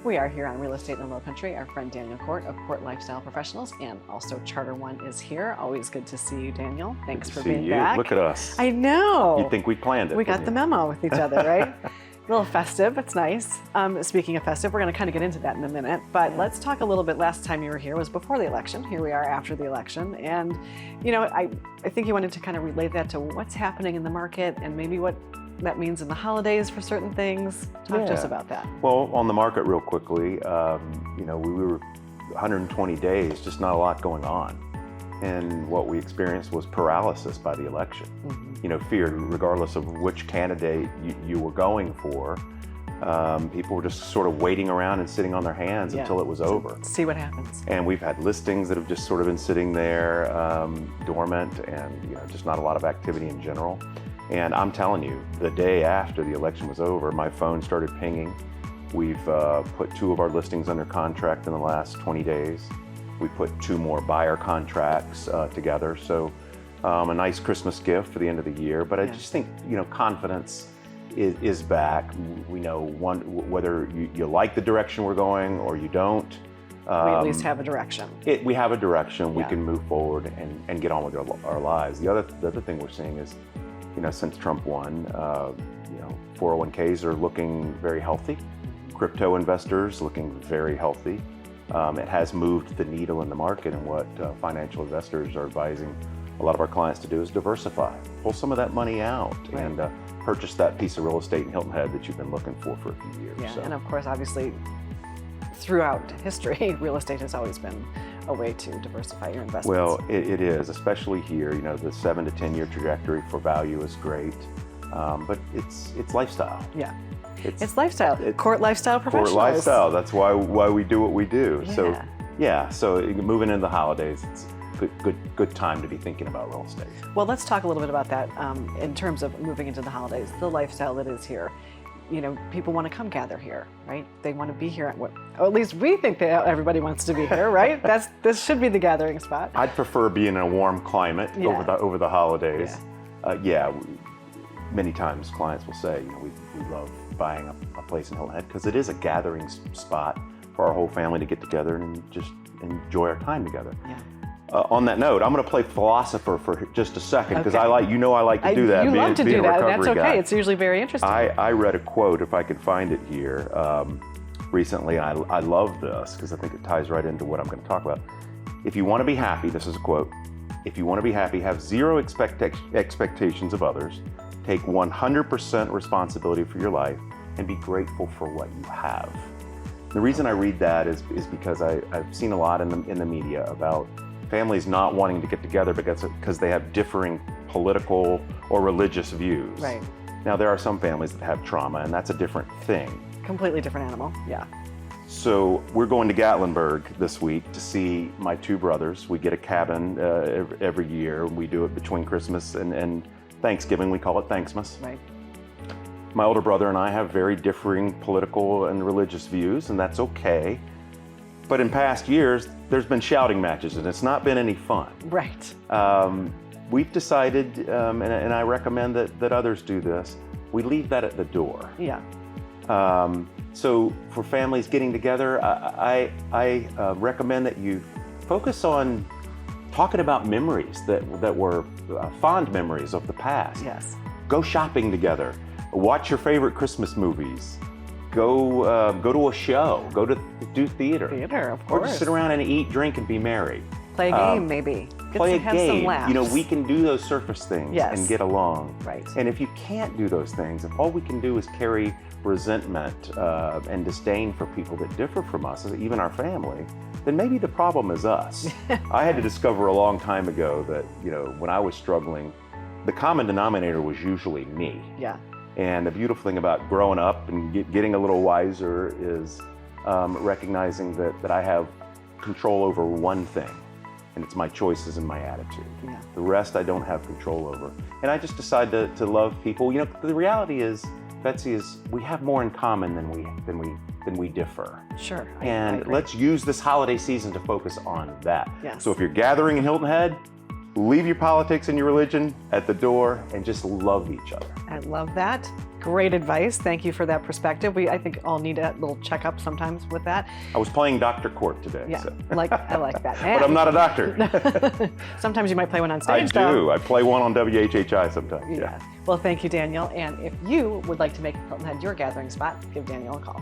We are here on Real Estate in the Lowcountry. Our friend DanielCort of Cort Lifestyle Professionals, and also Charter One is here. Always good to see you, Daniel. Thanks for being back. Look at us. I know. You'd think we planned it. We got the memo with each other, right? A little festive. It's nice. Speaking of festive, we're going to kind of get into that in a minute. But let's talk a little bit. Last time you were here was before the election. Here we are after the election. And, you know, I think you wanted to kind of relate that to what's happening in the market and maybe what that means in the holidays for certain things. Talk to us about that. Well, on the market real quickly, you know, we were 120 days, just not a lot going on. And what we experienced was paralysis by the election. You know, fear, regardless of which candidate you were going for. People were just sort of waiting around and sitting on their hands until it was over. See what happens. And we've had listings that have just sort of been sitting there dormant, and you know, just not a lot of activity in general. And I'm telling you, the day after the election was over, my phone started pinging. We've put 2 of our listings under contract in the last 20 days. We put 2 more buyer contracts together. So a nice Christmas gift for the end of the year. But I just think, you know, confidence is back. We know whether you like the direction we're going or you don't. We at least have a direction. We have a direction. We can move forward and get on with our lives. The other thing we're seeing is, you know, since Trump won, you know, 401ks are looking very healthy. Crypto investors looking very healthy. It has moved the needle in the market, and what financial investors are advising a lot of our clients to do is diversify. Pull some of that money out and purchase that piece of real estate in Hilton Head that you've been looking for a few years. Yeah, and of course, obviously, throughout history, real estate has always been a way to diversify your investments. Well, it is, especially here. You know, the 7 to 10 year trajectory for value is great, but it's lifestyle. Yeah, it's lifestyle. Cort Lifestyle Professionals. Cort Lifestyle. That's why we do what we do. Yeah. So moving into the holidays, it's good time to be thinking about real estate. Well, let's talk a little bit about that in terms of moving into the holidays. The lifestyle that is here. You know, people want to come gather here, right? They want to be here or at least we think that everybody wants to be here, right? This should be the gathering spot. I'd prefer being in a warm climate over the holidays. Many times clients will say, you know, we love buying a place in Hilton Head because it is a gathering spot for our whole family to get together and just enjoy our time together. Yeah. On that note, I'm going to play philosopher for just a second because I like to do that. You love to do that, and that's okay. Guy. It's usually very interesting. I read a quote, if I could find it here, recently. I love this because I think it ties right into what I'm going to talk about. If you want to be happy, this is a quote, if you want to be happy, have zero expectations of others, take 100% responsibility for your life, and be grateful for what you have. The reason I read that is because I've seen a lot in the media about families not wanting to get together because they have differing political or religious views. Right. Now, there are some families that have trauma, and that's a different thing. Completely different animal, yeah. So we're going to Gatlinburg this week to see my 2 brothers. We get a cabin every year. We do it between Christmas and Thanksgiving. We call it Thanksmas. Right. My older brother and I have very differing political and religious views, and that's okay. But in past years, there's been shouting matches, and it's not been any fun. Right. We've decided, and I recommend that others do this, we leave that at the door. Yeah. So for families getting together, I recommend that you focus on talking about memories that were fond memories of the past. Yes. Go shopping together. Watch your favorite Christmas movies. Go to a show. Go to do theater. Theater, of course. Or just sit around and eat, drink, and be merry. Play a game, maybe. Have some laughs. You know, we can do those surface things and get along. Right. And if you can't do those things, if all we can do is carry resentment and disdain for people that differ from us, even our family, then maybe the problem is us. I had to discover a long time ago that, you know, when I was struggling, the common denominator was usually me. Yeah. And the beautiful thing about growing up and getting a little wiser is recognizing that I have control over one thing, and it's my choices and my attitude. Yeah. The rest I don't have control over. And I just decided to love people. You know, the reality is, Betsy, is we have more in common than we differ. Sure. And let's use this holiday season to focus on that. Yes. So if you're gathering in Hilton Head, leave your politics and your religion at the door and just love each other. I love that. Great advice. Thank you for that perspective. I think all need a little checkup sometimes with that. I was playing Dr. Cort today. Yeah, So. I like that. But I'm not a doctor. Sometimes you might play one on stage, I do. though. I play one on WHHI sometimes. Yeah. Well, thank you, Daniel. And if you would like to make Hilton Head your gathering spot, give Daniel a call.